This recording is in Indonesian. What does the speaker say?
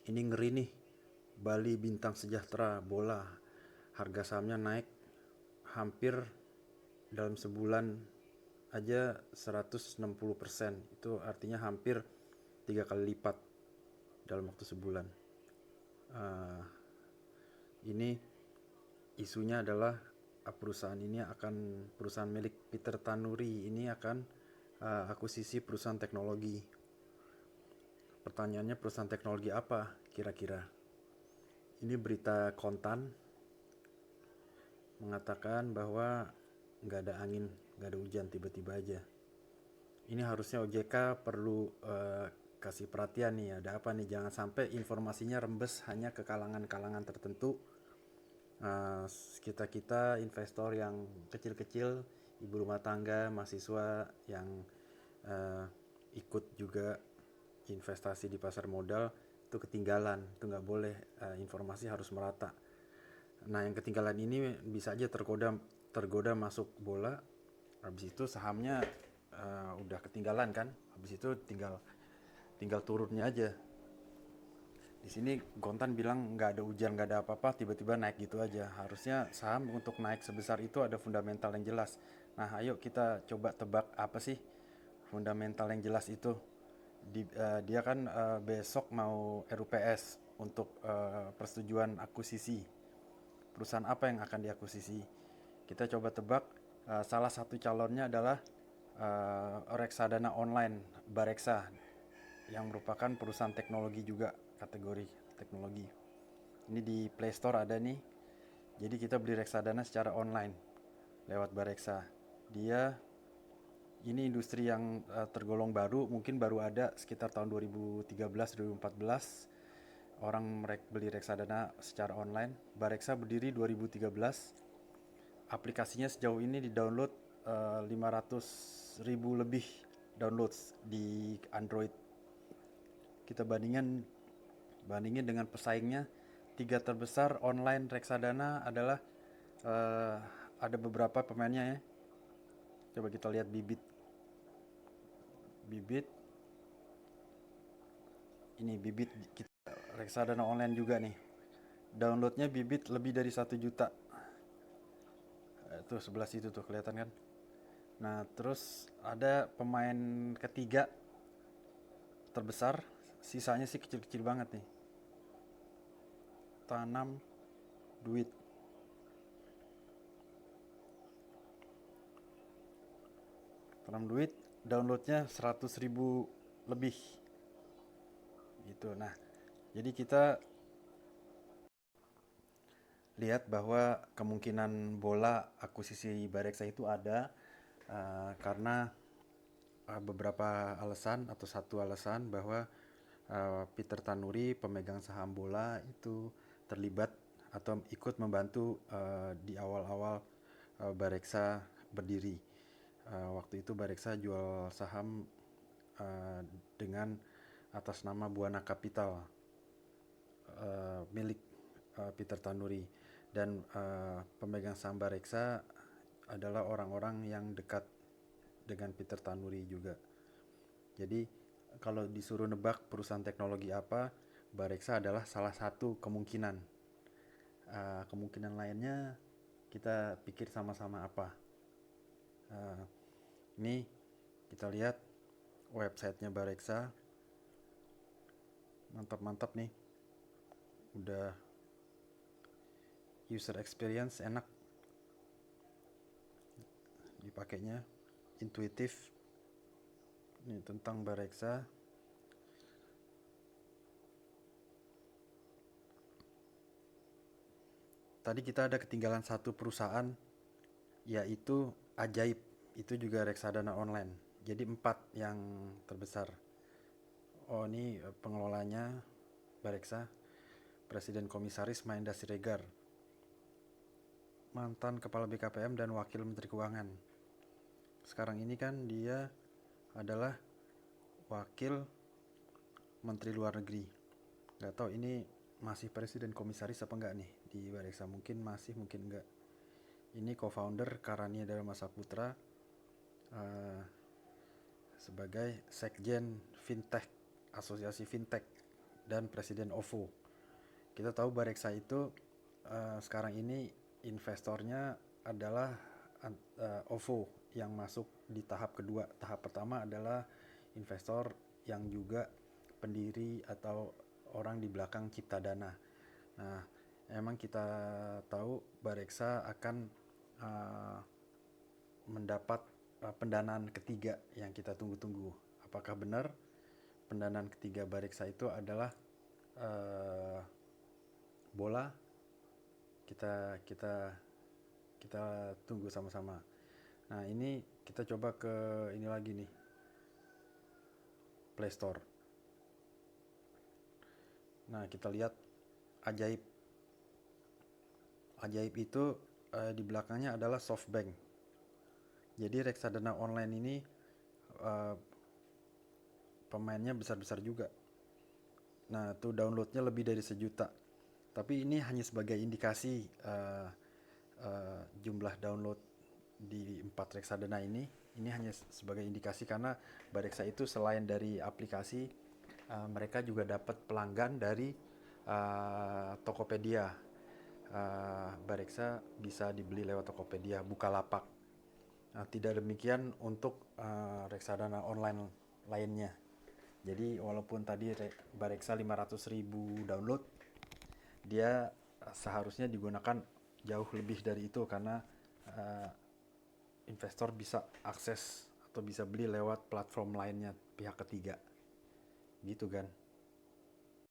Ini ngeri nih. Bali Bintang Sejahtera bola, harga sahamnya naik hampir dalam sebulan aja 160%. Itu artinya hampir 3 kali lipat dalam waktu sebulan. Uh, ini isunya adalah perusahaan milik Peter Tanuri ini akan akuisisi perusahaan teknologi. Pertanyaannya, perusahaan teknologi apa kira-kira? Ini berita kontan mengatakan bahwa nggak ada angin, nggak ada hujan, tiba-tiba aja. Ini harusnya OJK perlu kasih perhatian nih, ada apa nih? Jangan sampai informasinya rembes hanya ke kalangan-kalangan tertentu. Kita investor yang kecil-kecil, ibu rumah tangga, mahasiswa yang ikut juga investasi di pasar modal itu ketinggalan. Itu nggak boleh, informasi harus merata. Nah, yang ketinggalan ini bisa aja tergoda masuk bola, habis itu sahamnya udah ketinggalan kan, habis itu tinggal turunnya aja. Di sini Gontan bilang nggak ada hujan, nggak ada apa-apa, tiba-tiba naik gitu aja. Harusnya saham untuk naik sebesar itu ada fundamental yang jelas. Nah, ayo kita coba tebak apa sih fundamental yang jelas itu. Dia kan besok mau RUPS untuk persetujuan akuisisi. Perusahaan apa yang akan diakuisisi? Kita coba tebak. Salah satu calonnya adalah reksadana online Bareksa, yang merupakan perusahaan teknologi juga, kategori teknologi. Ini di Play Store ada nih. Jadi kita beli reksadana secara online lewat Bareksa. Ini industri yang tergolong baru, mungkin baru ada sekitar tahun 2013-2014. Orang beli reksadana secara online. Bareksa berdiri 2013. Aplikasinya sejauh ini di-download 500.000 lebih downloads di Android. Kita bandingin dengan pesaingnya. 3 terbesar online reksadana adalah ada beberapa pemainnya ya. Coba kita lihat Bibit. Ini Bibit, kita reksadana online juga nih. Downloadnya Bibit lebih dari 1 juta. Tuh sebelah situ tuh kelihatan kan. Nah, terus ada pemain ketiga terbesar, sisanya sih kecil-kecil banget nih. Tanam duit. Downloadnya 100.000 lebih gitu. Nah, jadi kita lihat bahwa kemungkinan bola akuisisi Bareksa itu ada karena beberapa alasan, atau satu alasan bahwa Peter Tanuri, pemegang saham bola, itu terlibat atau ikut membantu di awal-awal Bareksa berdiri. Waktu itu Bareksa jual saham dengan atas nama Buana Capital, milik Peter Tanuri, dan pemegang saham Bareksa adalah orang-orang yang dekat dengan Peter Tanuri juga. Jadi kalau disuruh nebak perusahaan teknologi apa, Bareksa adalah salah satu kemungkinan. Kemungkinan lainnya kita pikir sama-sama apa. Ini kita lihat websitenya Bareksa, mantap-mantap nih. Udah user experience enak dipakainya, intuitif. Ini tentang Bareksa. Tadi kita ada ketinggalan satu perusahaan, yaitu Ajaib. Itu juga reksadana online. Jadi 4 yang terbesar. Oh, ini pengelolanya Bareksa, Presiden Komisaris Mahendra Siregar, mantan Kepala BKPM dan Wakil Menteri Keuangan. Sekarang ini kan dia adalah Wakil Menteri Luar Negeri. Gak tahu ini masih Presiden Komisaris apa enggak nih di Bareksa. Mungkin masih, mungkin enggak. Ini co-founder Karania Dharma Saputra sebagai Sekjen Fintech, Asosiasi Fintech dan Presiden OVO. Kita tahu Bareksa itu sekarang ini investornya adalah OVO yang masuk di tahap kedua. Tahap pertama adalah investor yang juga pendiri atau orang di belakang Ciptadana. Nah, emang kita tahu Bareksa akan mendapat pendanaan ketiga yang kita tunggu-tunggu. Apakah benar pendanaan ketiga Bareksa itu adalah bola? Kita tunggu sama-sama. Nah, ini kita coba ke ini lagi nih, Play Store. Nah, kita lihat Ajaib. Ajaib itu di belakangnya adalah SoftBank. Jadi reksadana online ini pemainnya besar-besar juga. Nah, tuh downloadnya lebih dari 1 juta. Tapi ini hanya sebagai indikasi jumlah download di 4 reksadana ini. Ini hanya sebagai indikasi karena Bareksa itu selain dari aplikasi, mereka juga dapat pelanggan dari Tokopedia. Bareksa bisa dibeli lewat Tokopedia, Bukalapak. Nah, tidak demikian untuk reksadana online lainnya. Jadi walaupun tadi Bareksa 500.000 download, dia seharusnya digunakan jauh lebih dari itu karena investor bisa akses atau bisa beli lewat platform lainnya pihak ketiga. Gitu kan.